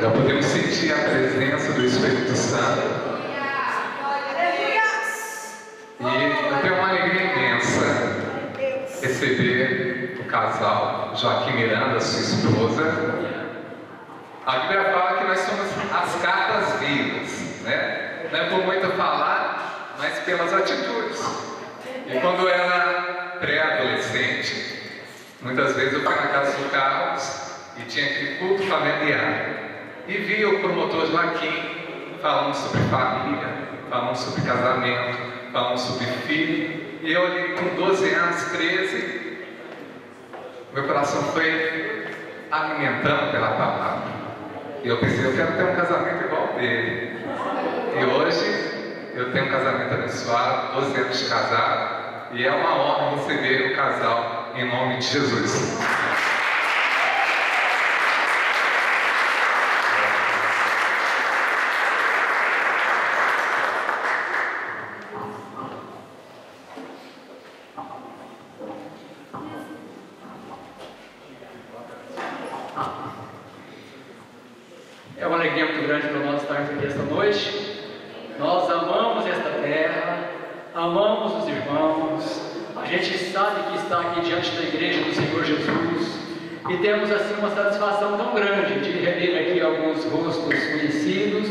Já podemos sentir a presença do Espírito Santo. E eu tenho uma alegria imensa receber o casal Joaquim Miranda, sua esposa. A Bíblia fala que nós somos as cartas vivas, né? Não é por muito falar, mas pelas atitudes. E quando eu era pré-adolescente, muitas vezes eu fui na casa do Carlos e tinha aquele culto familiar. E vi o promotor Joaquim falando sobre família, falando sobre casamento, falando sobre filho. E eu ali com 12 anos, 13, meu coração foi alimentando pela palavra. E eu pensei, eu quero ter um casamento igual ao dele. E hoje eu tenho um casamento abençoado, 12 anos de casado. E é uma honra receber o casal em nome de Jesus. É uma alegria muito grande para nós estarmos aqui esta noite. Nós amamos esta terra, amamos os irmãos. A gente sabe que está aqui diante da igreja do Senhor Jesus e temos assim uma satisfação tão grande de rever aqui alguns rostos conhecidos.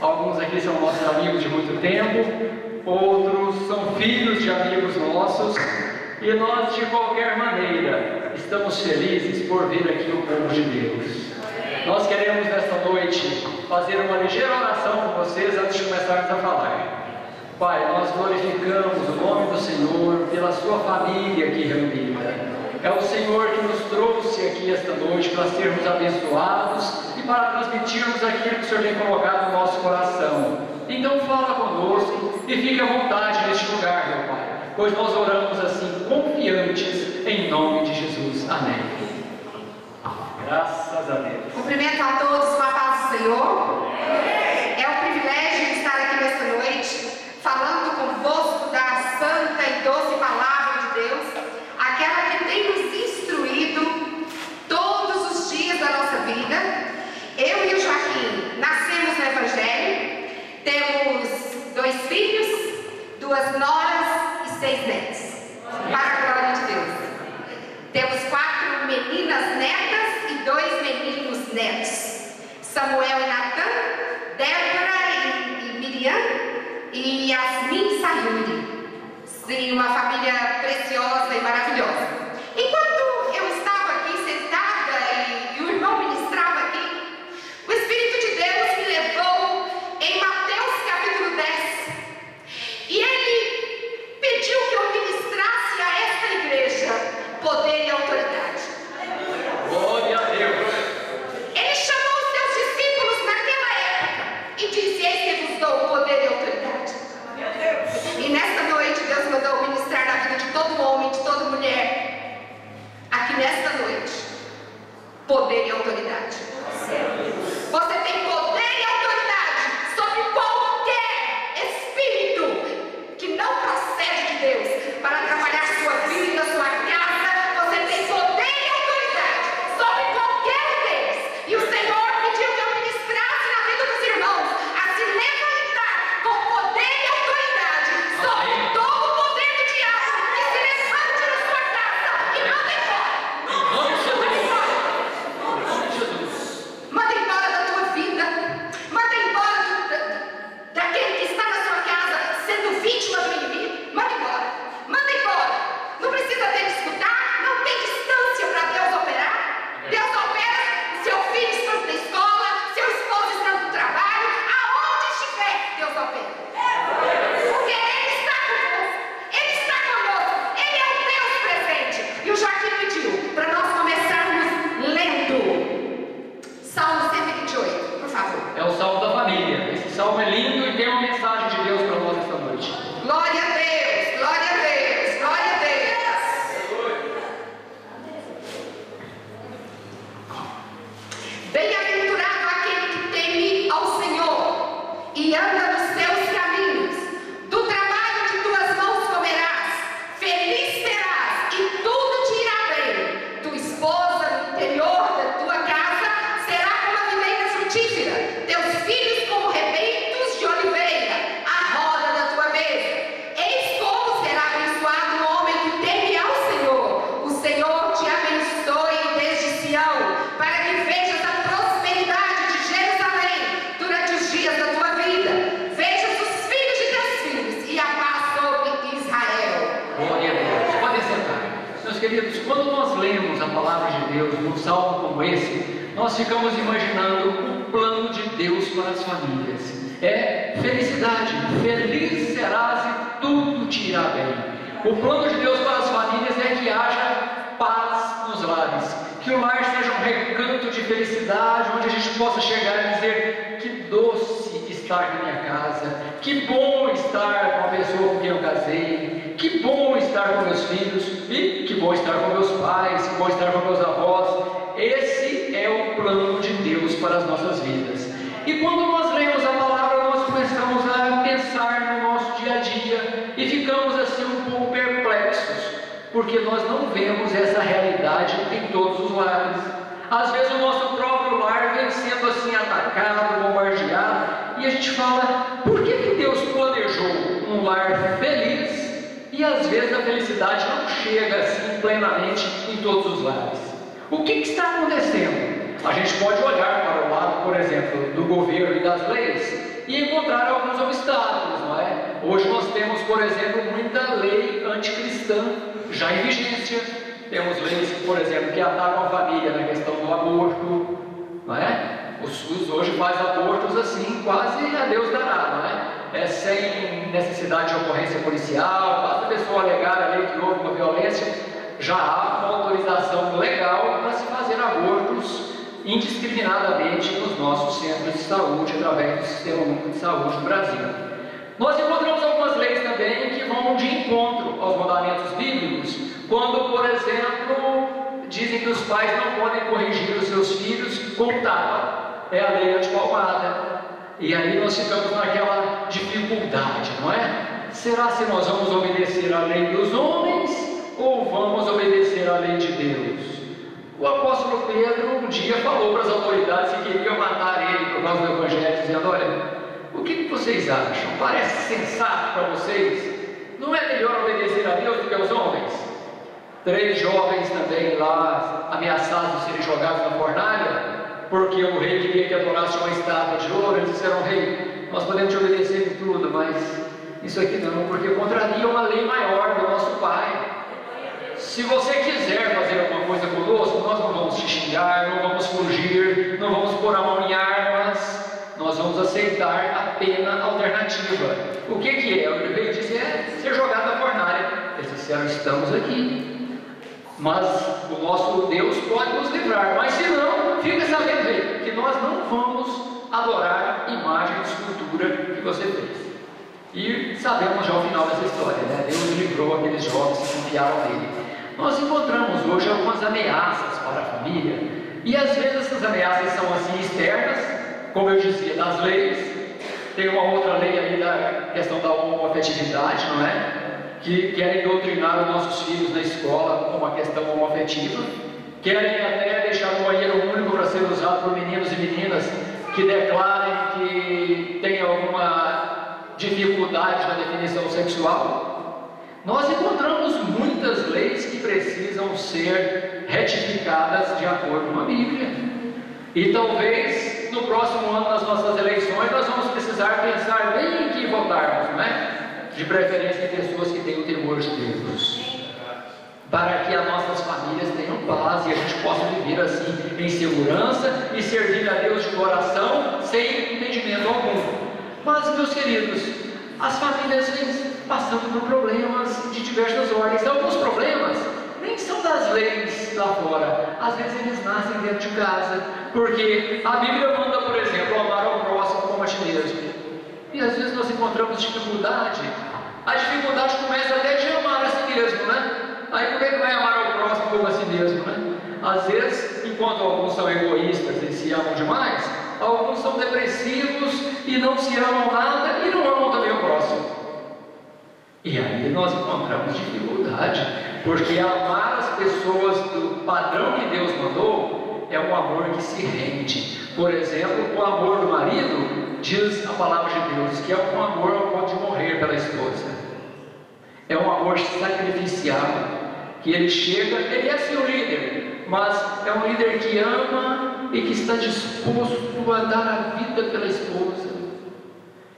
Alguns aqui são nossos amigos de muito tempo, outros são filhos de amigos nossos. E nós, de qualquer maneira, estamos felizes por vir aqui o povo de Deus. Nós queremos nesta noite fazer uma ligeira oração com vocês antes de começarmos a falar. Pai, nós glorificamos o nome do Senhor pela sua família aqui reunida. É o Senhor que nos trouxe aqui esta noite para sermos abençoados e para transmitirmos aquilo que o Senhor tem colocado no nosso coração. Então fala conosco e fique à vontade neste lugar, meu Pai, pois nós oramos assim confiantes em nome de Jesus. Amém. Graças a Deus. Cumprimento a todos com a paz do Senhor. É um privilégio estar aqui nesta noite, falando convosco da santa e doce palavra de Deus, aquela que tem nos instruído todos os dias da nossa vida. Eu e o Joaquim nascemos no Evangelho, temos 2 filhos, 2 noras e 6 netos, para a glória de Deus. Temos 4 meninas netas e 2 meninos netos, Samuel e Natan, queridos, quando nós lemos a palavra de Deus num salmo como esse, nós ficamos imaginando o plano de Deus para as famílias. É felicidade, feliz serás e tudo te irá bem. O plano de Deus para as famílias é que haja paz nos lares, que o lar seja um recanto de felicidade, onde a gente possa chegar e dizer: que doce estar na minha casa, que bom estar com a pessoa com quem eu casei, que bom estar com meus filhos, e que bom estar com meus pais, que bom estar com meus avós. Esse é o plano de Deus para as nossas vidas. E quando nós lemos a palavra, nós começamos a pensar no nosso dia a dia e ficamos assim um pouco perplexos, porque nós não vemos essa realidade em todos os lares. Às vezes o nosso próprio lar vem sendo assim atacado, bombardeado, e a gente fala: por que Deus planejou um lar feliz e às vezes a felicidade não chega assim plenamente em todos os lares? O que está acontecendo? A gente pode olhar para o lado, por exemplo, do governo e das leis e encontrar alguns obstáculos, não é? Hoje nós temos, por exemplo, muita lei anticristã já em vigência. Temos leis, por exemplo, que atacam a família na questão do aborto, não é? O SUS hoje faz abortos assim, quase a Deus dará, não é? Sem necessidade de ocorrência policial, basta a pessoa alegar ali que houve uma violência, já há uma autorização legal para se fazer abortos indiscriminadamente nos nossos centros de saúde, através do Sistema Único de Saúde do Brasil. Nós encontramos algumas leis também que vão de encontro aos mandamentos bíblicos, quando, por exemplo, dizem que os pais não podem corrigir os seus filhos com tapa. É a lei antipalmada. E aí nós ficamos naquela dificuldade, não é? Será se nós vamos obedecer à lei dos homens ou vamos obedecer à lei de Deus? O apóstolo Pedro um dia falou para as autoridades que queriam matar ele por causa do Evangelho, dizendo: olha, o que vocês acham? Parece sensato para vocês? Não é melhor obedecer a Deus do que aos homens? 3 jovens também lá ameaçados de serem jogados na fornalha, porque o rei queria que adorasse uma estátua de ouro. Eles disseram: rei, nós podemos te obedecer em tudo, mas isso aqui não, porque contraria uma lei maior do nosso Pai. Se você quiser fazer alguma coisa conosco, nós não vamos te xingar, não vamos fugir, não vamos pôr a mão em armas, nós vamos aceitar a pena alternativa. O que é? O rei disse: é ser jogado na fornalha. Eles disseram: estamos aqui, mas o nosso Deus pode nos livrar, mas se não, fica sabendo, rei, que nós não vamos adorar imagem de escultura que você fez. E sabemos já o final dessa história, né? Deus livrou aqueles jovens que confiaram nele. Nós encontramos hoje algumas ameaças para a família, e às vezes essas ameaças são assim externas, como eu dizia, das leis. Tem uma outra lei aí da questão da homoafetividade, não é? Que querem doutrinar os nossos filhos na escola com uma questão homoafetiva, querem até deixar o banheiro único para ser usado por meninos e meninas que declarem que tem alguma dificuldade na definição sexual. Nós encontramos muitas leis que precisam ser retificadas de acordo com a Bíblia. E talvez no próximo ano, nas nossas eleições, nós vamos precisar pensar bem em que votarmos, né? De preferência em pessoas que têm o temor de Deus, para que as nossas famílias tenham paz e a gente possa viver assim em segurança e servir a Deus de coração sem impedimento algum. Mas, meus queridos, as famílias vêm passando por problemas de diversas ordens. Alguns problemas nem são das leis lá fora, às vezes eles nascem dentro de casa, porque a Bíblia manda, por exemplo, amar ao próximo como a ti mesmo, e às vezes nós encontramos dificuldade. A dificuldade começa até de amar a si mesmo, né? Aí como é que vai amar ao próximo como a si mesmo, né? Às vezes, enquanto alguns são egoístas e se amam demais, alguns são depressivos e não se amam nada e não amam também o próximo. E aí nós encontramos dificuldade, porque amar as pessoas do padrão que Deus mandou é um amor que se rende. Por exemplo, o amor do marido, diz a palavra de Deus, que é um amor ao ponto de morrer pela esposa. É um amor sacrificial, que ele chega, ele é seu líder, mas é um líder que ama e que está disposto a dar a vida pela esposa.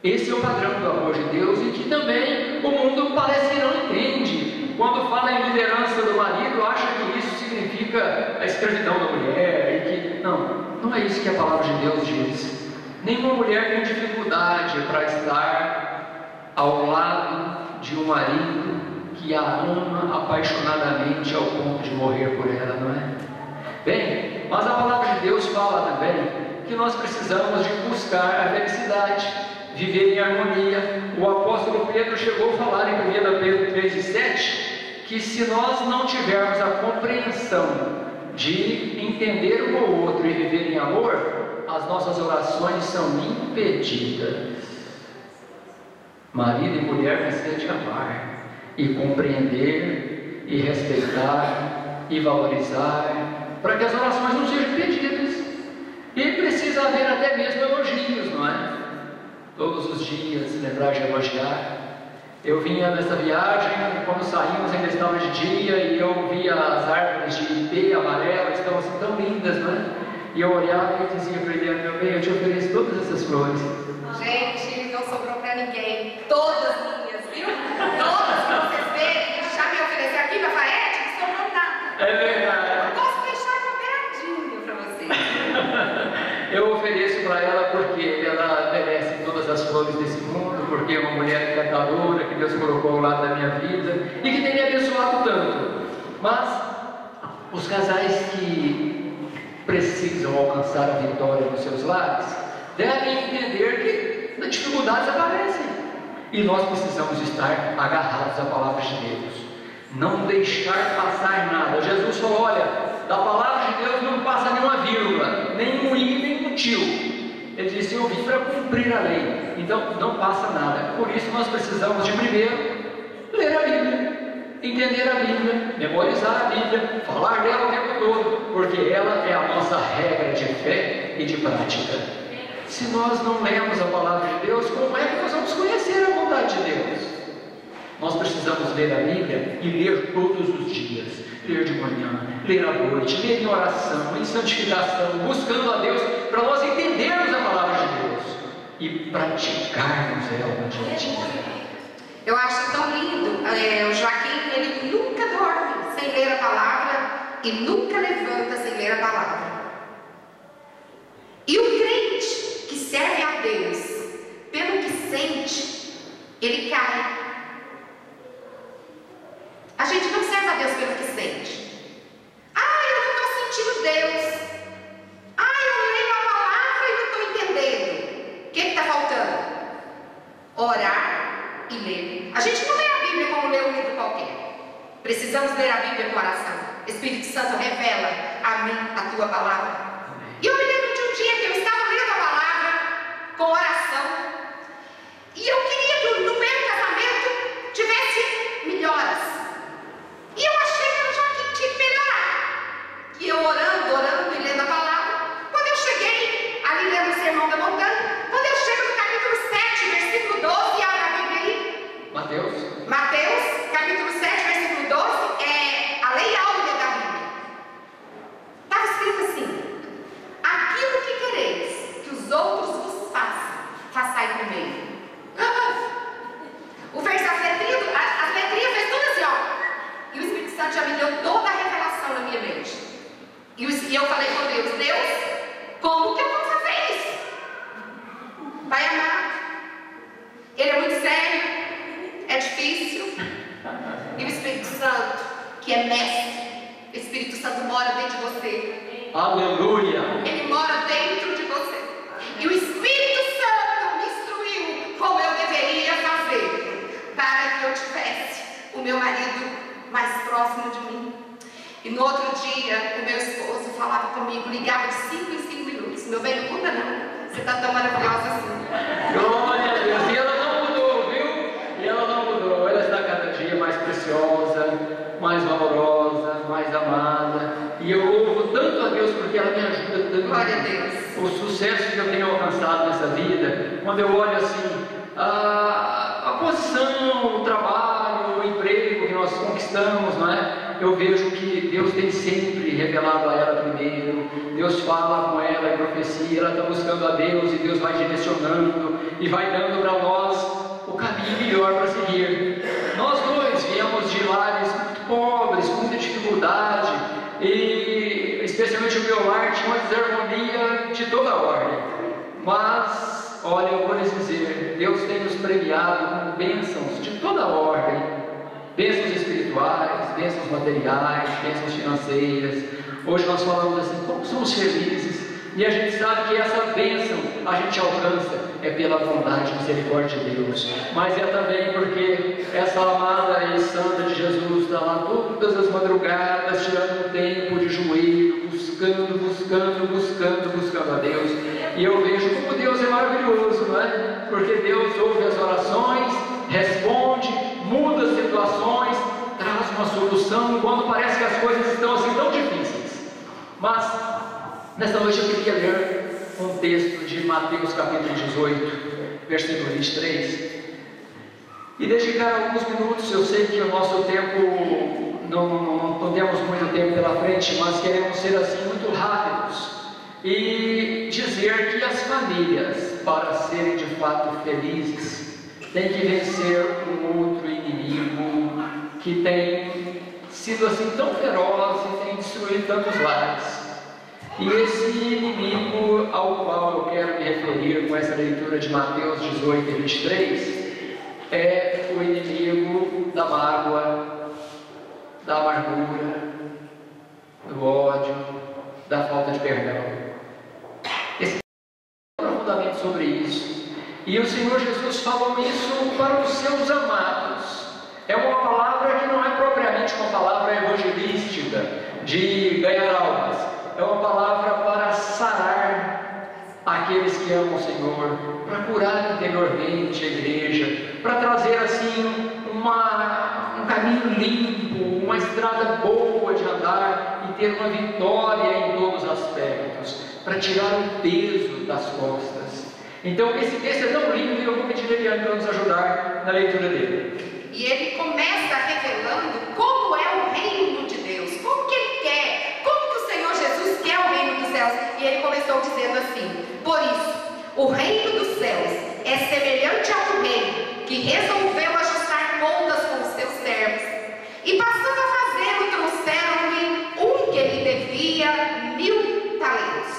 Esse é o padrão do amor de Deus, e que também o mundo parece que não entende. Quando fala em liderança do marido, acha escravidão da mulher, e que não é isso que a palavra de Deus diz. Nenhuma mulher tem dificuldade para estar ao lado de um marido que a ama apaixonadamente ao ponto de morrer por ela, não é? Bem, mas a palavra de Deus fala também que nós precisamos de buscar a felicidade, viver em harmonia. O apóstolo Pedro chegou a falar em 1 Pedro 3,7 que se nós não tivermos a compreensão de entender um ao outro e viver em amor, as nossas orações são impedidas. Marido e mulher precisam de amar e compreender e respeitar e valorizar, para que as orações não sejam impedidas. E precisa haver até mesmo elogios, não é? Todos os dias lembrar de elogiar. Eu vinha nessa viagem, quando saímos ainda estava de dia, e eu via as árvores de ipê amarelo, estavam assim tão lindas, não é? E eu olhava e dizia para ele: meu bem, eu te ofereço todas essas flores. Gente, não sobrou para ninguém. Todas minhas, viu? Todas que vocês verem, já me oferecer aqui na Faete, não sobrou nada. É verdade. Eu posso deixar cooperadinho para vocês. Eu ofereço para ela porque ela merece todas as flores desse mundo, porque é uma mulher encantadora que Deus colocou ao lado da minha vida e que tem me abençoado tanto. Mas os casais que precisam alcançar a vitória nos seus lares devem entender que as dificuldades aparecem e nós precisamos estar agarrados à palavra de Deus, não deixar passar nada. Jesus falou: olha, da palavra de Deus não passa nenhuma vírgula, nem um i, nem um tio. Ele disse: eu vim para cumprir a lei. Então não passa nada. Por isso nós precisamos de primeiro ler a Bíblia, entender a Bíblia, memorizar a Bíblia, falar dela o tempo todo, porque ela é a nossa regra de fé e de prática. Se nós não lemos a palavra de Deus, como é que nós vamos conhecer a vontade de Deus? Nós precisamos ler a Bíblia e ler todos os dias, ler de manhã, ler à noite, ler em oração, em santificação, buscando a Deus, para nós entendermos a palavra de Deus e praticarmos ela no dia a dia. Eu acho tão lindo, o Joaquim, ele nunca dorme sem ler a palavra e nunca levanta sem ler a palavra. E o crente que serve a Deus pelo que sente, ele cai. A gente não serve a Deus pelo que sente. Eu não estou sentindo Deus. Eu leio a palavra e não estou entendendo. O que está faltando? Orar e ler. A gente não lê a Bíblia como lê um livro qualquer. Precisamos ler a Bíblia com oração. Espírito Santo, revela a mim a tua palavra. E eu me lembro de um dia que eu estava lendo a palavra com oração. E eu queria que no meu casamento tivesse melhoras. E eu achei que o Joaquim tinha que melhorar. E eu orando e lendo a palavra. Quando eu cheguei ali lendo o Sermão da Montanha, quando eu chego no capítulo 7, versículo 12, abre a Bíblia aí. Mateus, capítulo 7, versículo 12, é a lei áurea da Bíblia. Estava escrito assim: aquilo que quereis que os outros vos façam, façai primeiro. O verso, as letrinhas fez tudo assim, ó. E o Espírito Santo já me deu toda a revelação na minha mente. E eu falei com Deus: como que eu vou fazer isso? Pai amado, ele é muito sério, é difícil. E o Espírito Santo, que é mestre, o Espírito Santo mora dentro de você. Aleluia! Ele mora dentro de você. E o Espírito Santo me instruiu como eu deveria fazer para que eu tivesse o meu marido mais próximo de mim. E no outro dia, o meu esposo falava comigo, ligava de 5 em 5 minutos: meu bem, não muda não, você está tão maravilhosa assim. Glória a Deus! E ela não mudou, viu? E ela não mudou. Ela está cada dia mais preciosa, mais valorosa, mais amada. E eu louvo tanto a Deus porque ela me ajuda tanto. Glória a Deus. O sucesso que eu tenho alcançado nessa vida, quando eu olho assim, a posição, o trabalho, o emprego que nós conquistamos, não é? Eu vejo que Deus tem sempre revelado a ela primeiro. Deus fala com ela em profecia, ela está buscando a Deus e Deus vai direcionando e vai dando para nós o caminho melhor para seguir. Nós dois viemos de lares muito pobres, com muita dificuldade, e o meu lar tinha uma desarmonia de toda ordem. Mas, olha, eu vou lhes dizer, Deus tem nos premiado com bênçãos de toda ordem, bênçãos espirituais, bênçãos materiais, bênçãos financeiras. Hoje nós falamos assim, como somos felizes, e a gente sabe que essa bênção a gente alcança é pela bondade e misericórdia de Deus, mas é também porque essa amada e santa de Jesus está lá todas as madrugadas, tirando um tempo de joelho, buscando a Deus. E eu vejo como Deus é maravilhoso, não é? Porque Deus ouve as orações, responde, muda as situações, traz uma solução quando parece que as coisas estão assim tão difíceis. Mas nesta noite eu queria ler um texto de Mateus capítulo 18, versículo 23, e dedicar alguns minutos. Eu sei que o nosso tempo, não temos muito tempo pela frente, mas queremos ser assim muito rápidos e dizer que as famílias, para serem de fato felizes, têm que vencer um outro inimigo que tem sido assim tão feroz e tem destruído tantos lares. E esse inimigo ao qual eu quero me referir com essa leitura de Mateus 18 e 23 é o inimigo da mágoa, da amargura, do ódio, da falta de perdão. Esse profundamente sobre isso. E o Senhor Jesus falou isso para os seus amados. É uma palavra que não é propriamente uma palavra evangelística de ganhar almas. É uma palavra para sarar aqueles que amam o Senhor, para curar interiormente a igreja, para trazer assim um caminho limpo, uma estrada boa de andar e ter uma vitória em todos os aspectos, para tirar o peso das costas. Então esse texto é tão lindo e eu vou pedir a Eliane para nos ajudar na leitura dele. E ele começa revelando como é o reino de Deus, como que ele quer, como que o Senhor Jesus quer o reino dos céus. E ele começou dizendo assim: por isso, o reino dos céus é semelhante a um rei que resolveu ajustar contas com os seus servos. E passando a fazê-lo, trouxeram-lhe um que lhe devia 1000 talentos.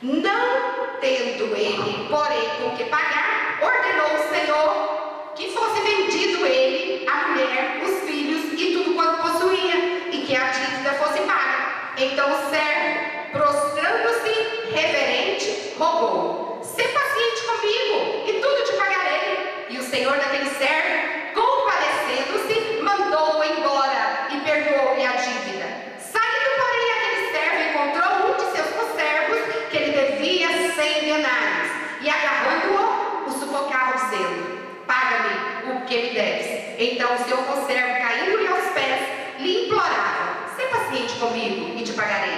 Não tendo ele, porém, com que pagar, ordenou o Senhor que fosse vendido ele, a mulher, os filhos e tudo quanto possuía, e que a dívida fosse paga. Então o servo, prostrando-se reverente, rogou: sê paciente comigo, e tudo te pagarei. E o senhor daquele servo, compadecendo-se, mandou-o embora e perdoou-lhe a dívida. Saindo, porém, aquele servo encontrou um de seus conservos que lhe devia 100 denários, e agarrando-o, o sufocava, dizendo: paga-me o que me deves. Então o seu conservo, caindo-lhe aos pés, lhe implorava: sê paciente comigo e te pagarei.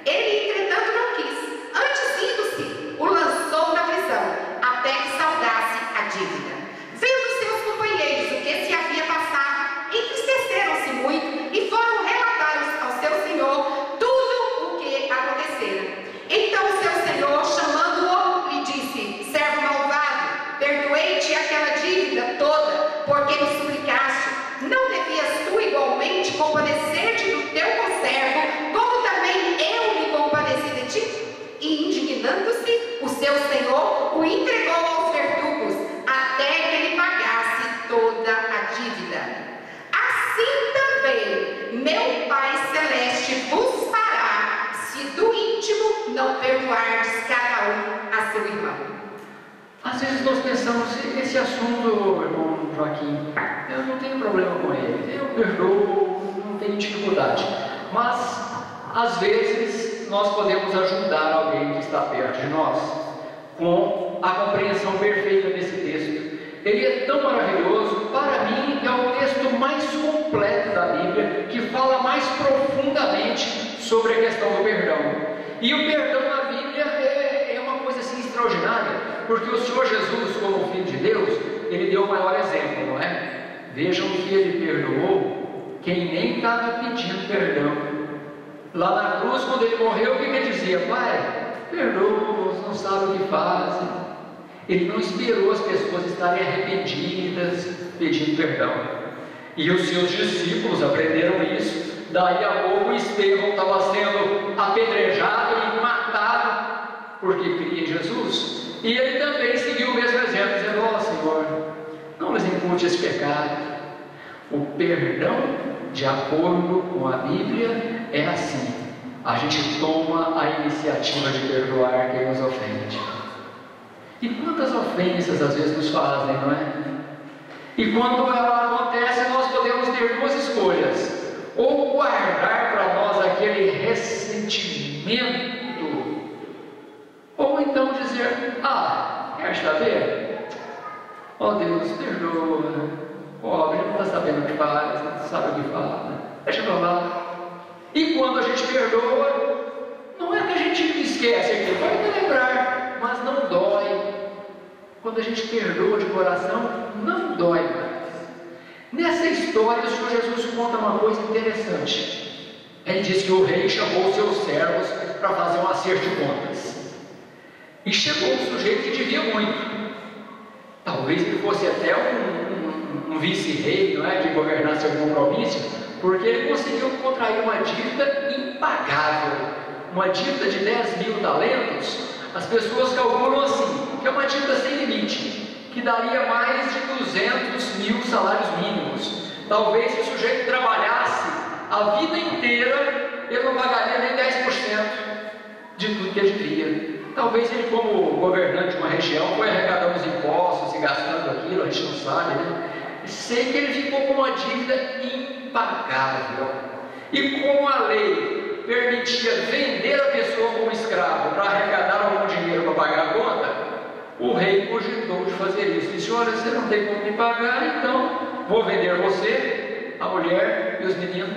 Ele, entretanto, não quis. Antes, indo-se, o lançou na prisão, até que saldasse a dívida. Vendo seus companheiros o que se havia passado, entristeceram-se muito e foram relatar ao seu senhor tudo o que acontecera. Então o seu senhor, chamando-o, lhe disse: servo malvado, perdoei-te aquela dívida toda, porque me suplicaste. Não devias tu igualmente compadecer-te do teu conservo, como também eu me compadeci de ti? E indignando-se, o seu senhor o entregou aos verdugos, até que ele pagasse toda a dívida. Assim também meu Pai Celeste vos fará, se do íntimo não perdoardes cada um a seu irmão. Às vezes nós pensamos, esse assunto, irmão Joaquim, eu não tenho problema com ele, eu perdoo, não tenho dificuldade. Mas, às vezes, nós podemos ajudar alguém que está perto de nós com a compreensão perfeita desse texto. Ele é tão maravilhoso, para mim é o texto mais completo da Bíblia, que fala mais profundamente sobre a questão do perdão. E o perdão na Bíblia é uma coisa assim extraordinária, porque o Senhor Jesus, como Filho de Deus, ele deu o maior exemplo, não é? Vejam que ele perdoou quem nem estava pedindo perdão. Lá na cruz, quando ele morreu, o que ele dizia? Pai, perdoa-os, não sabem o que fazem. Ele não esperou as pessoas estarem arrependidas, pedindo perdão. E os seus discípulos aprenderam isso Daí a pouco o Estevão estava sendo apedrejado e matado porque cria em Jesus. E ele também seguiu o mesmo exemplo, dizendo: ó Senhor, não nos impute esse pecado. O perdão, de acordo com a Bíblia, é assim: a gente toma a iniciativa de perdoar quem nos ofende. E quantas ofensas às vezes nos fazem, não é? E quando ela acontece, nós podemos ter duas escolhas: ou guardar para nós aquele ressentimento, ou então dizer: ah, quer saber? Ó Deus, perdoa, pobre, não está sabendo o que faz, não sabe o que fala, deixa para lá. E quando a gente perdoa, não é que a gente esquece aquilo, pode lembrar, mas não dói. Quando a gente perdoa de coração, não dói mais. Nessa história, o Senhor Jesus conta uma coisa interessante. Ele diz que o rei chamou seus servos para fazer um acerto de contas. E chegou um sujeito que devia muito. Talvez ele fosse até um vice-rei, não é, que governasse alguma província, porque ele conseguiu contrair uma dívida impagável. Uma dívida de 10.000 talentos. As pessoas calculam assim, que é uma dívida sem limite, que daria mais de 200.000 salários mínimos. Talvez se o sujeito trabalhasse a vida inteira, ele não pagaria nem 10% de tudo que ele devia. Talvez ele, como governante de uma região, foi arrecadando os impostos e gastando aquilo, a gente não sabe, né? Sei que ele ficou com uma dívida impagável. E como a lei permitia vender a pessoa como escravo para arrecadar algum dinheiro para pagar a conta, o rei cogitou de fazer isso. Disse: olha, você não tem como me pagar, então vou vender você, a mulher e os meninos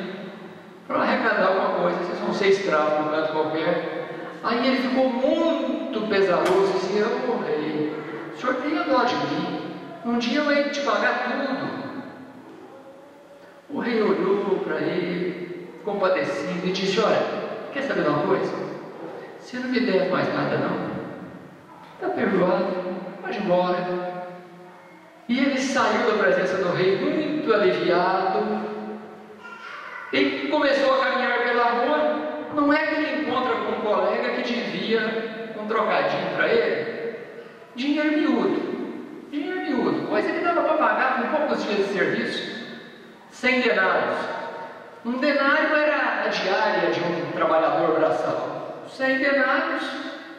para arrecadar alguma coisa, vocês vão ser escravos num canto qualquer. Aí ele ficou muito pesaroso e disse: ô rei, o senhor tenha dó de mim, um dia eu hei de te pagar tudo. O rei olhou para ele, compadecido, e disse: olha, quer saber de uma coisa? Se não me der mais nada não, está perdoado, pode ir embora. E ele saiu da presença do rei muito aliviado e começou a caminhar pela rua. Não é que ele encontra com um colega que devia um trocadinho para ele, dinheiro miúdo, coisa que dava para pagar com poucos dias de serviço, 100 denários. Um denário era a diária de um trabalhador braçal. 100 denários,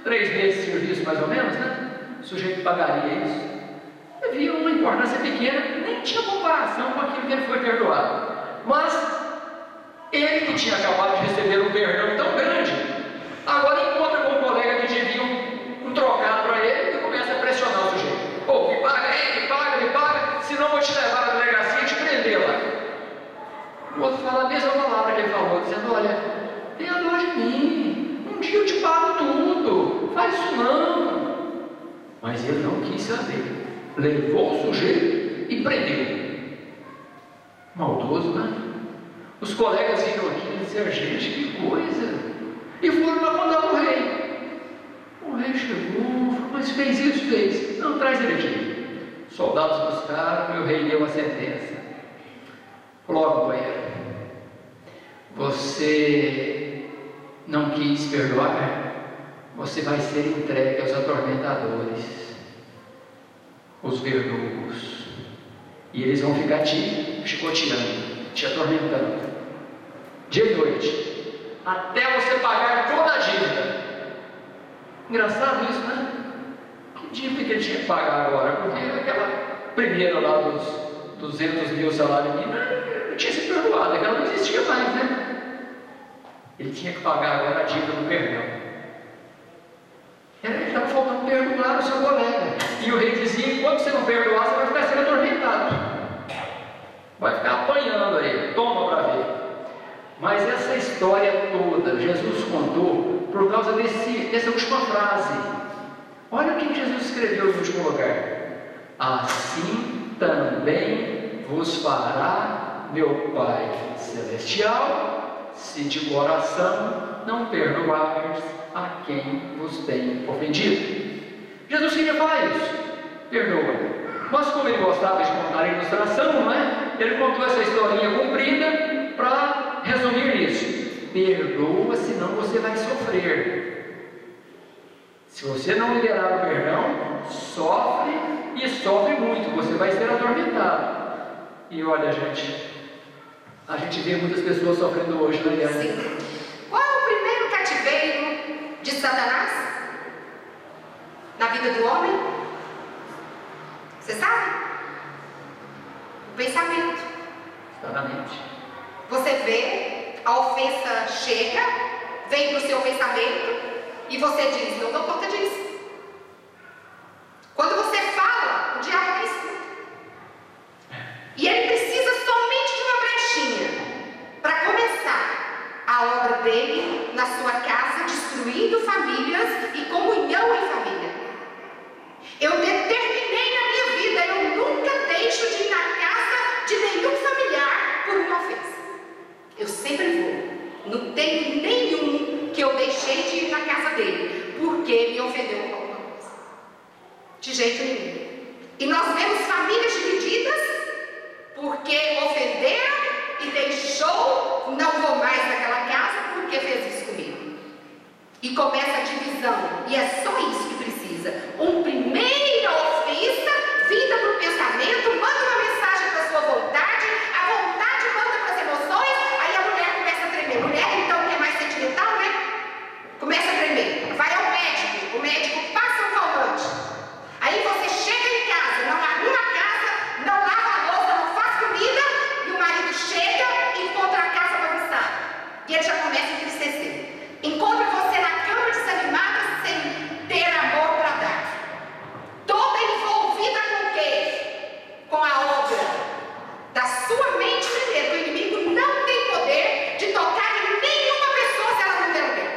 3 meses de serviço mais ou menos, né? O sujeito pagaria isso. Havia uma importância pequena, nem tinha comparação com aquilo que ele foi perdoado. Mas ele, que tinha acabado de receber um perdão tão grande, agora encontra com um colega que devia um trocado para ele e começa a pressionar o sujeito: pô, me paga aí, me paga, senão vou te levar na delegacia e te prender lá. O outro fala a mesma palavra que ele falou, dizendo: olha, tenha dó de mim, um dia eu te pago tudo, faz isso não. Mas ele não quis saber, levou o sujeito e prendeu. Maldoso, né? Os colegas viram aquilo e disseram: gente, que coisa! E foram lá contar para o rei. O rei chegou, mas fez isso, fez. Não, traz ele aqui. Soldados buscaram e o rei deu a sentença. Falou: ó, companheiro, você não quis perdoar, você vai ser entregue aos atormentadores, os verdugos, e eles vão ficar te chicoteando, te atormentando, dia e noite, até você pagar toda a dívida. Engraçado isso, né? Que dívida que ele tinha que pagar agora? Porque aquela primeira lá dos 200.000 salários mínimos não tinha se perdoado, aquela não existia mais, né? Ele tinha que pagar agora a dívida do perdão. Ele estava faltando perdoar o seu colega. E o rei dizia: enquanto você não perdoar, você vai ficar sendo atormentado, vai ficar apanhando aí, toma para ver. Mas essa história toda Jesus contou por causa dessa última frase. Olha o que Jesus escreveu no último lugar: assim também vos fará meu Pai Celestial, se de coração não perdoardes a quem vos tem ofendido. Jesus queria falar isso: perdoa. Mas como ele gostava de contar a ilustração, não é? Ele contou essa historinha comprida para resumir perdoa, senão você vai sofrer. Se você não liberar o perdão, sofre e sofre muito, você vai ser atormentado. E olha, a gente vê muitas pessoas sofrendo hoje, né, Eliane? Sim. Qual é o primeiro cativeiro de Satanás na vida do homem? Você sabe? O pensamento. Exatamente. Você vê, a ofensa chega, vem para o seu pensamento e você diz: não dou conta disso. Quando você fala, o diabo não escuta. E ele precisa somente de uma brechinha para começar a obra dele na sua casa, destruindo famílias e comunhão em família. Eu determinei na minha vida, eu nunca deixo de ir na casa de nenhum familiar por uma ofensa. Eu sempre vou. Não tem nenhum que eu deixei de ir na casa dele porque me ofendeu com alguma coisa. De jeito nenhum. E nós vemos famílias divididas porque ofenderam e deixou, não vou mais naquela casa porque fez isso comigo. E começa a divisão. E é só isso que precisa. Uma primeira ofensa vinda para o pensamento, manda uma mensagem para a sua vontade, a vontade manda para as emoções, aí a mulher começa a tremer. Mulher, então, que é mais sentimental, né? Começa a tremer. Vai ao médico, o médico passa um calmante. Aí você chega em casa, não arruma a casa, não lava a louça, não faz comida, e o marido chega e encontra a casa bagunçada. E ele já começa a entristecer. Encontra você na cama desanimada, sem ter amor para dar. Toda envolvida com o quê? Com a obra da sua mente primeiro. O inimigo não tem poder de tocar em nenhuma pessoa se ela não der lugar.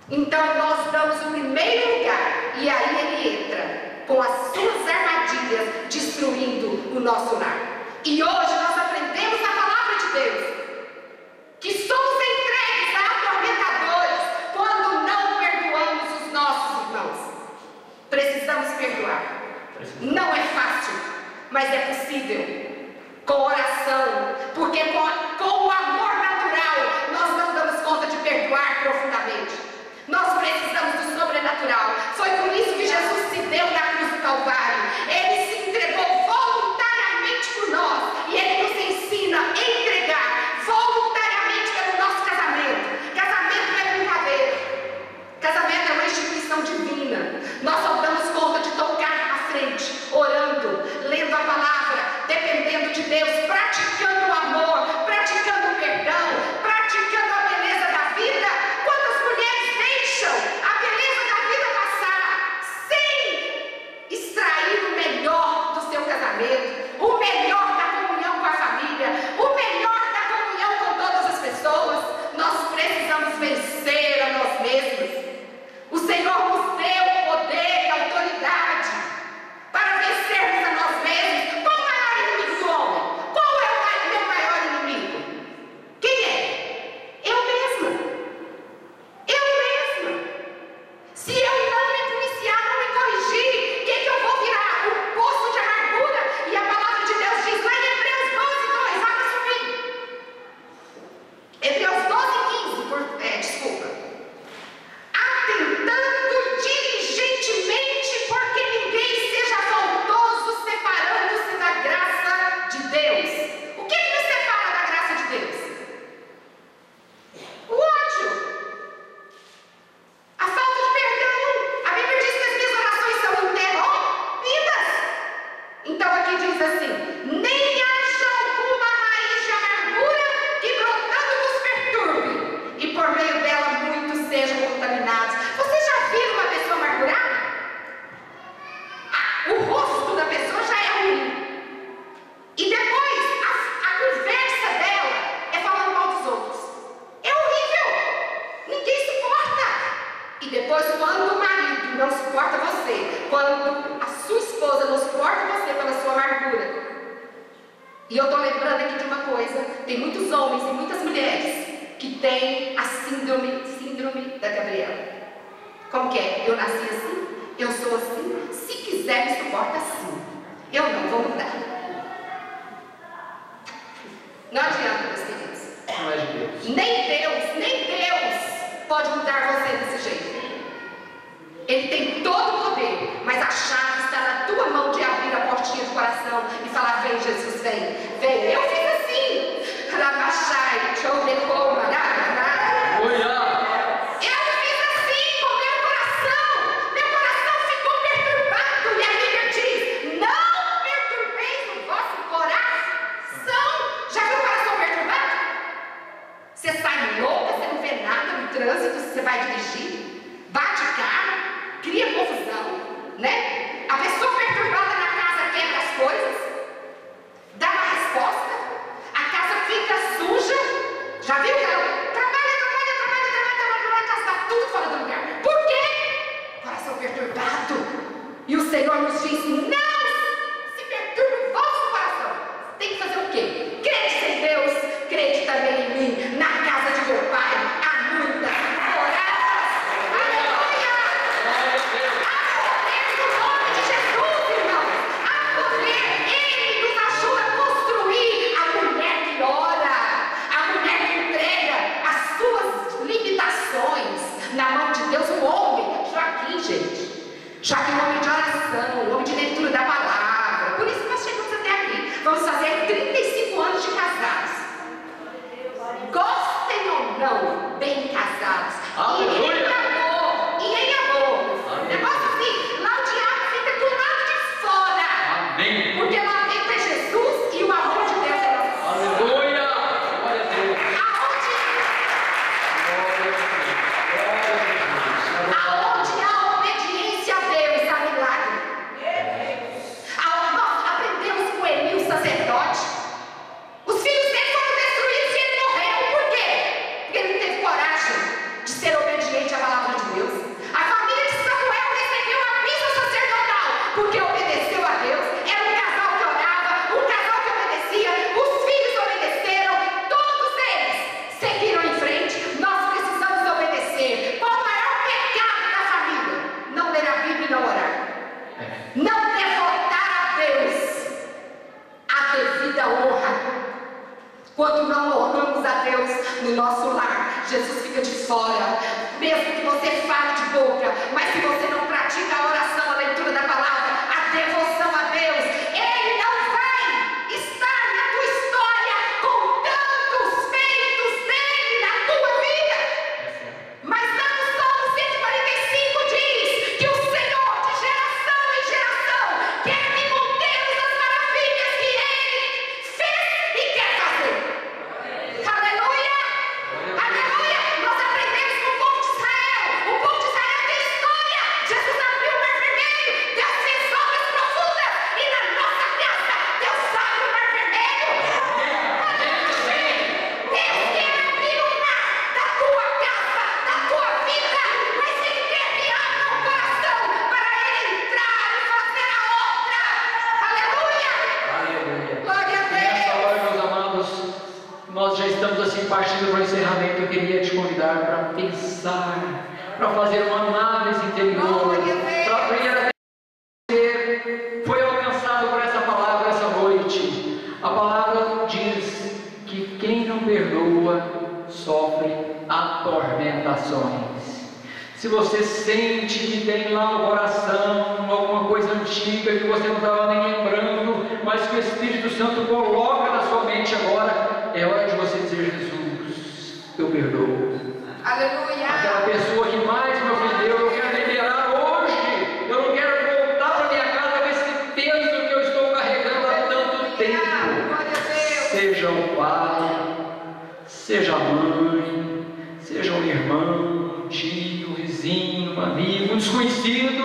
Então nós damos o primeiro lugar e aí ele entra com as suas armadilhas, destruindo o nosso lar. E hoje nós aprendemos a palavra de Deus que somos entregues a atormentadores quando não perdoamos os nossos irmãos. Precisamos perdoar. Não é fácil, mas é possível. Com oração, porque com o amor natural nós não damos conta de perdoar profundamente. Nós precisamos do sobrenatural. Foi por isso que Jesus se deu na cruz do Calvário. Ele se entregou voluntariamente por nós e ele nos ensina a entregar voluntariamente pelo nosso casamento. Casamento não é brincadeira. Casamento é uma instituição divina. Nós só damos conta de tocar à frente, orando, lendo a palavra, dependendo de Deus, praticando o amor, praticando o perdão, praticando a beleza da vida. Quantas mulheres deixam a beleza da vida passar sem extrair o melhor do seu casamento, o melhor da comunhão com a família, o melhor da comunhão com todas as pessoas? Nós precisamos vencer a nós mesmos. O Senhor nos deu poder e autoridade para vencermos a nós mesmos. Qual é o maior inimigo do homem? Qual é o meu maior inimigo? Quem é? Eu mesma. Eu mesma. Se eu não me policiar, não me corrigir, quem que eu vou virar? Um poço de amargura? E a palavra de Deus diz lá em Hebreus 12:2, abre comigo. Hebreus 12:15, desculpa. Atentando diligentemente porque ninguém seja faltoso, separando-se da graça de Deus. O que nos separa da graça de Deus? O ódio. A falta de perdão. A Bíblia diz que as minhas orações são interrompidas. Então aqui diz assim: nem haja alguma raiz de amargura que brotando vos perturbe, e por meio dela muitos sejam contaminados. Você já viu uma pessoa amargurada? O rosto da pessoa já é ruim. E depois a conversa dela é falando mal dos outros. É horrível. Ninguém suporta. E depois, quando o marido não suporta você, quando a sua esposa não suporta você pela sua amargura. E eu estou lembrando aqui de uma coisa: tem muitos homens e muitas mulheres que têm a síndrome da Gabriela. Como que é? Eu nasci assim, eu sou assim, se quiser me suporta assim. Eu não vou mudar. Não adianta, meus queridos. Não é de Deus. Nem pode mudar você desse jeito. Ele tem todo o poder, mas a chave está na tua mão de abrir a portinha do coração e falar: vem Jesus, vem, vem. Eu fiz assim. Rabachai, Chobecoma, trânsito, você vai dirigir, bate carro, cria confusão, né? A pessoa perturbada na casa quebra as coisas, dá uma resposta, a casa fica suja. Já viu que ela trabalha, a casa está tudo fora do lugar. Por quê? Coração perturbado. E o Senhor nos diz: não se perturbe o vosso coração. Tem que fazer o quê? Crede em Deus, crede também em mim. Na casa de meu Pai há muitas moradas. Aleluia! Há poder no nome de Jesus, irmãos. Há poder. Ele nos ajuda a construir a mulher que ora, a mulher que entrega as suas limitações na mão de Deus. Um homem, Joaquim, gente. Joaquim é um homem de oração, um homem de leitura da palavra. Por isso nós chegamos até aqui. Vamos fazer 35 anos de casados. Gostem ou não, bem casados. Aleluia! E em amor. Negócio assim, lá o diabo fica do lado de fora. Amém. Porque lá dentro é Jesus e o amor de Deus é nosso. Aleluia! Glória a Deus. Aonde há obediência a Deus, há milagre. Nós aprendemos com Eli, o sacerdote. Os filhos dele foram destruídos e ele morreu. Por quê? Porque ele não teve coragem de ser obediente à palavra de Deus. A família de Samuel recebeu a bênção sacerdotal porque obedeceu a Deus. Era um casal que orava, um casal que obedecia. Os filhos obedeceram, todos eles seguiram em frente. Nós precisamos obedecer. Qual o maior pecado da família? Não ler a Bíblia e não orar. Não devotar a Deus a devida honra. Quando não honramos a Deus no nosso lar, Jesus fica de fora. Mesmo que você fale de boca, mas se você não pratica a oração, a leitura da palavra, a devoção a Deus, Ele não vai estar na tua história contando os feitos dele na tua vida. Mas lá no Salmo 145 diz que o Senhor, de geração em geração, quer me conter as maravilhas que Ele fez e quer fazer. Aleluia! Aleluia! Nós aprendemos com o povo de Israel. O povo de Israel tem história. Jesus abriu o mar vermelho. Deus fez obras profundas. E na nossa casa, Deus abre o mar vermelho. Deus quer abrir o mar da tua casa, da tua vida. Mas Ele quer que abra o coração para Ele entrar e fazer a obra. Aleluia! Aleluia. Glória a Nessa Deus! hora, meus amados, nós já estamos assim partindo para o encerramento. Eu queria te convidar para pensar, para fazer uma análise interior, Glória a Deus. para aprender a você foi alcançado por essa palavra essa noite. A palavra diz que quem não perdoa sofre atormentações. Se você sente que tem lá no coração alguma coisa antiga que você não estava nem lembrando, mas que o Espírito Santo coloca na sua mente agora, é hora de você dizer: Jesus, eu perdoo. Aleluia! Aquela pessoa que mais me ofendeu, eu quero liberar hoje. Eu não quero voltar para minha casa com esse peso que eu estou carregando há tanto tempo. Glória a Deus! Seja o pai, seja a mãe, seja um irmão, um tio, um vizinho, um amigo, um desconhecido.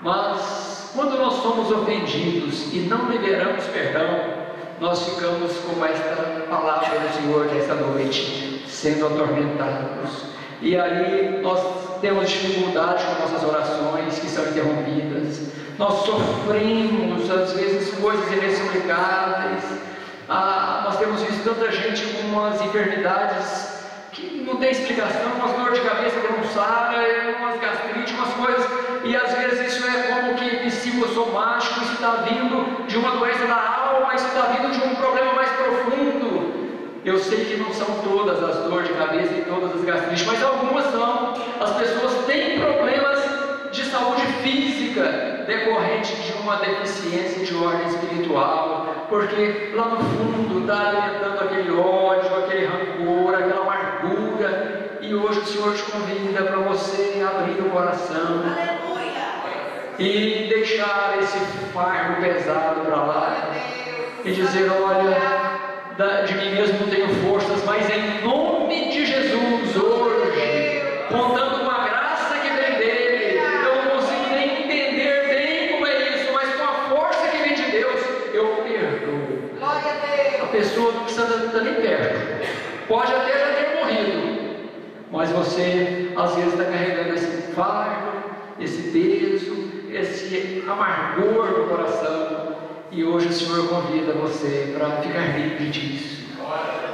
Mas quando nós somos ofendidos e não liberamos perdão, nós ficamos como esta palavra do Senhor nessa noite, sendo atormentados. E aí nós temos dificuldade com nossas orações que são interrompidas. Nós sofremos às vezes coisas inexplicáveis. Nós temos visto tanta gente com umas enfermidades que não tem explicação, umas dor de cabeça que não sara, umas gastrite, umas coisas, e às vezes isso é como que psicossomático, isso está vindo de uma doença da alma, isso está vindo de um problema mais profundo. Eu sei que não são todas as dores de cabeça e todas as gastrites, mas algumas são. As pessoas têm problemas de saúde física decorrente de uma deficiência de ordem espiritual, porque lá no fundo está alimentando aquele ódio, aquele rancor, aquela amargura, e hoje o Senhor te convida para você abrir o coração e deixar esse fardo pesado para lá e dizer: olha, de mim mesmo não tenho forças, mas em nome de Jesus, hoje, contando com a graça que vem dele, eu não consigo nem entender bem como é isso, mas com a força que vem de Deus, eu perdoo. A pessoa não precisa estar nem perto, pode até já ter morrido, mas você às vezes está carregando esse fardo, esse peso, esse amargor no coração. E hoje o Senhor convida você para ficar livre disso,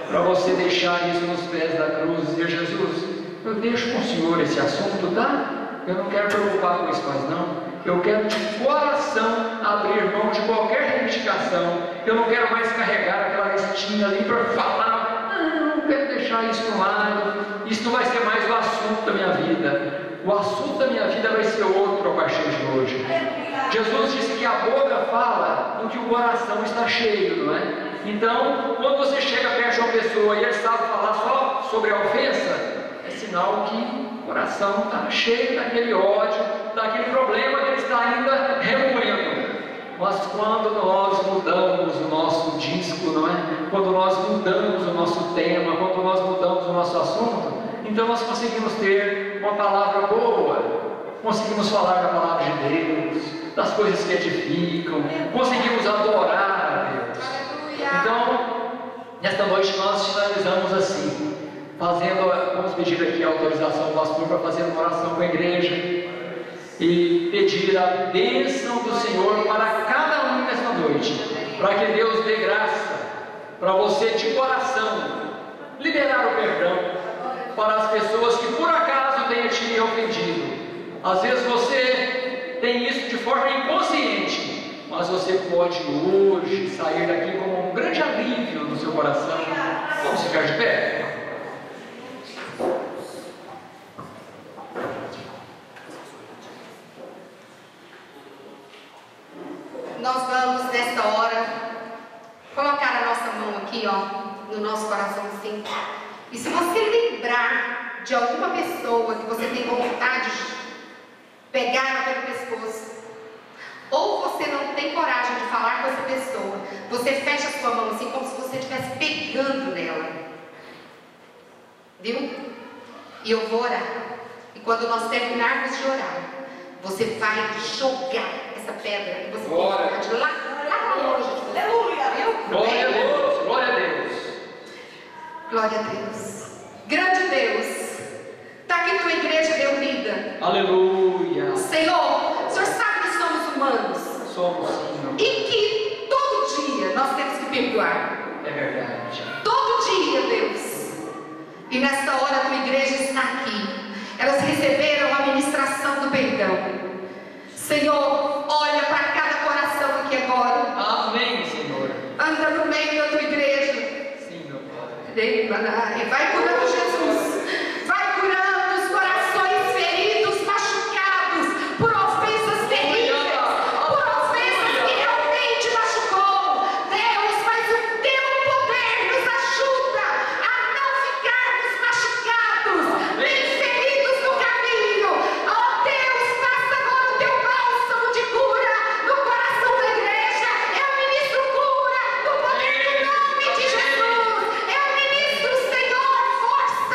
para você deixar isso nos pés da cruz e dizer: Jesus, eu deixo com o Senhor esse assunto, tá? Eu não quero preocupar com isso mais não. Eu quero de coração abrir mão de qualquer reivindicação. Eu não quero mais carregar aquela listinha ali para falar. Não, eu quero deixar isso de um lado. Isso não vai ser mais o assunto da minha vida. O assunto da minha vida vai ser outro a partir de hoje. Jesus disse que a boca fala do que o coração está cheio, não é? Então, quando você chega perto de uma pessoa e ele sabe falar só sobre a ofensa, é sinal que o coração está cheio daquele ódio, daquele problema que ele está ainda remoendo. Mas quando nós mudamos o nosso disco, não é? Quando nós mudamos o nosso tema, quando nós mudamos o nosso assunto, então nós conseguimos ter uma palavra boa, conseguimos falar da palavra de Deus, das coisas que edificam, conseguimos adorar a Deus. Então, nesta noite nós finalizamos assim, vamos pedir aqui a autorização do pastor para fazer uma oração com a igreja e pedir a bênção do Senhor para cada um nesta noite, para que Deus dê graça para você de coração liberar o perdão para as pessoas que por acaso tenham te ofendido. Às vezes você tem isso de forma inconsciente, mas você pode hoje sair daqui com um grande alívio no seu coração. Vamos ficar de pé? Nós vamos nesta hora colocar a nossa mão aqui, ó, no nosso coração assim. E se você lembrar de alguma pessoa que você tem vontade de pegar pelo pescoço, ou você não tem coragem de falar com essa pessoa, você fecha a sua mão assim como se você estivesse pegando nela, viu? E eu vou orar, e quando nós terminarmos de orar, você vai jogar essa pedra e você pode lá longe de você. Aleluia! Glória a Deus, glória a Deus. Glória a Deus. Grande Deus, está aqui tua igreja reunida. Aleluia. Senhor, o Senhor sabe que somos humanos. Somos, sim. E que todo dia nós temos que perdoar. É verdade. Todo dia, Deus. E nesta hora a tua igreja está aqui. Elas receberam a ministração do perdão. Senhor, olha para cada coração aqui agora. Amém, Senhor. Anda no meio da tua igreja. Sim, meu Pai. E vai curando, Jesus. Vai curando os corações feridos, machucados por ofensas terríveis, por ofensas que realmente machucou. Deus, mas o teu poder nos ajuda a não ficarmos machucados, nem feridos no caminho. Oh Deus, faça agora o teu bálsamo de cura no coração da igreja. Eu ministro cura no poder do nome de Jesus. Eu ministro, Senhor, força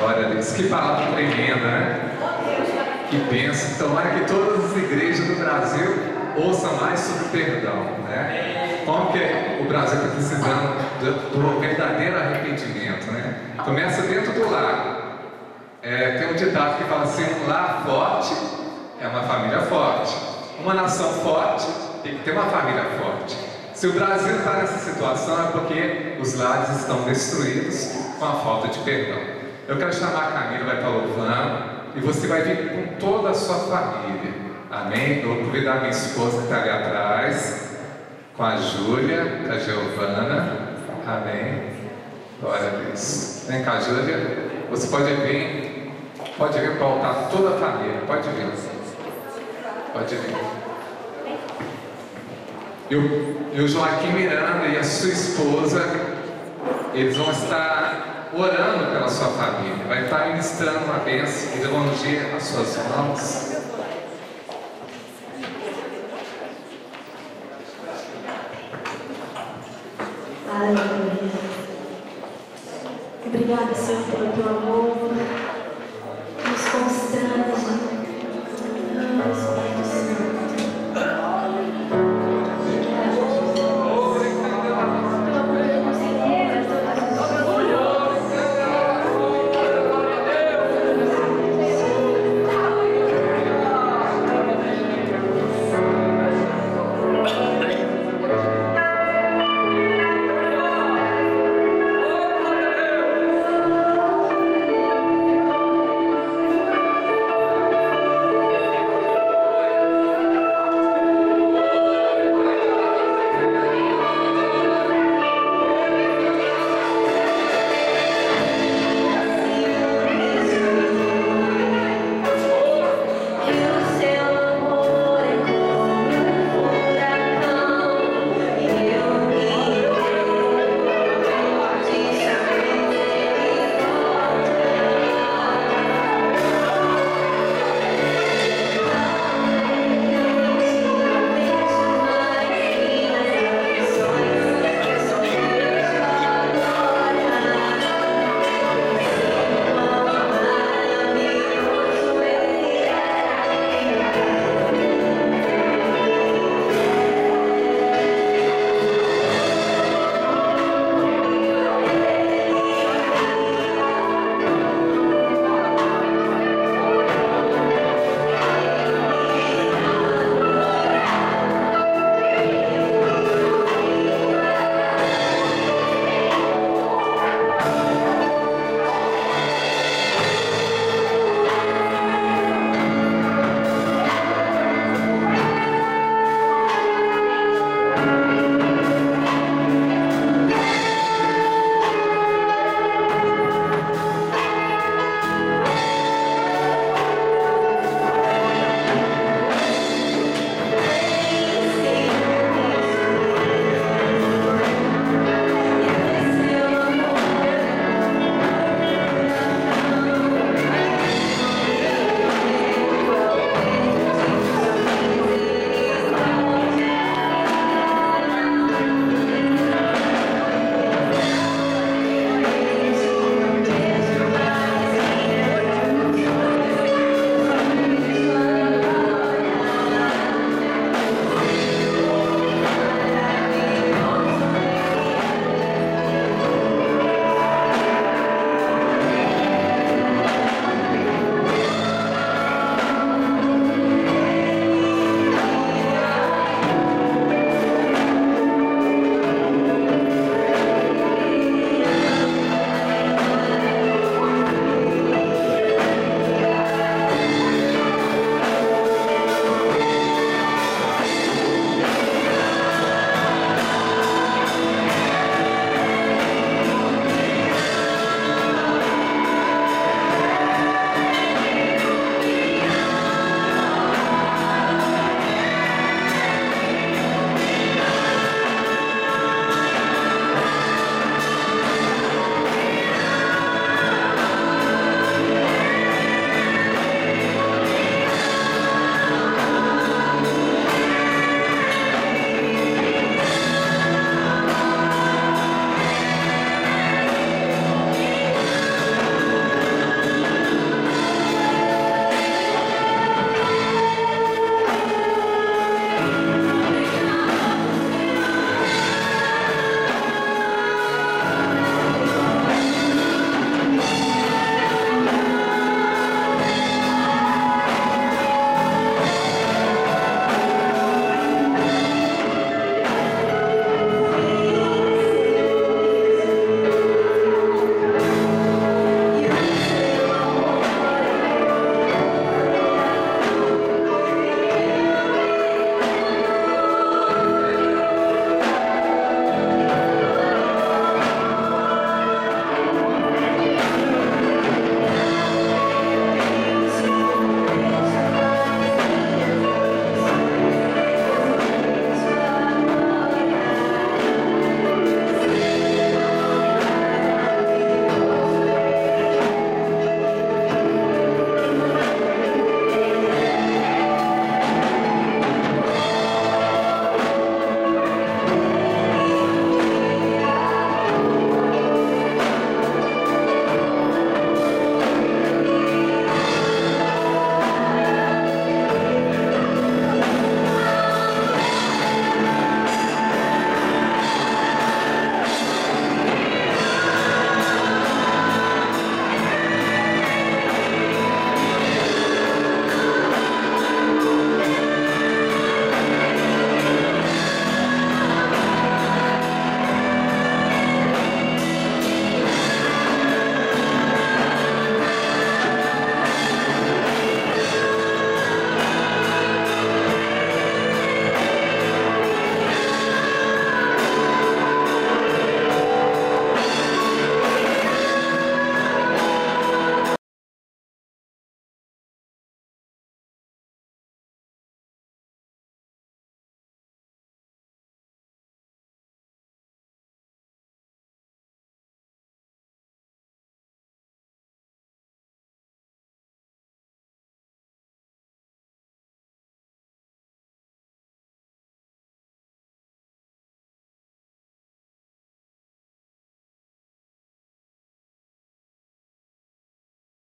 Glória a Deus. Que palavra tremenda, né? Que bênção. Tomara que todas as igrejas do Brasil ouçam mais sobre perdão, né? Como que o Brasil está precisando do verdadeiro arrependimento, né? Começa dentro do lar. Tem um ditado que fala assim: um lar forte é uma família forte. Uma nação forte tem que ter uma família forte. Se o Brasil está nessa situação é porque os lares estão destruídos com a falta de perdão. Eu quero chamar a Camila, vai estar louvando, e você vai vir com toda a sua família. Amém? Eu vou convidar a minha esposa que está ali atrás, com a Júlia, com a Giovana. Amém? Glória a Deus. Vem cá, Júlia. Você pode vir para o altar toda a família. Pode vir. Pode vir. E o Joaquim Miranda e a sua esposa, eles vão estar orando pela sua família. Vai estar ministrando uma bênção. Eles vão ungir as suas mãos.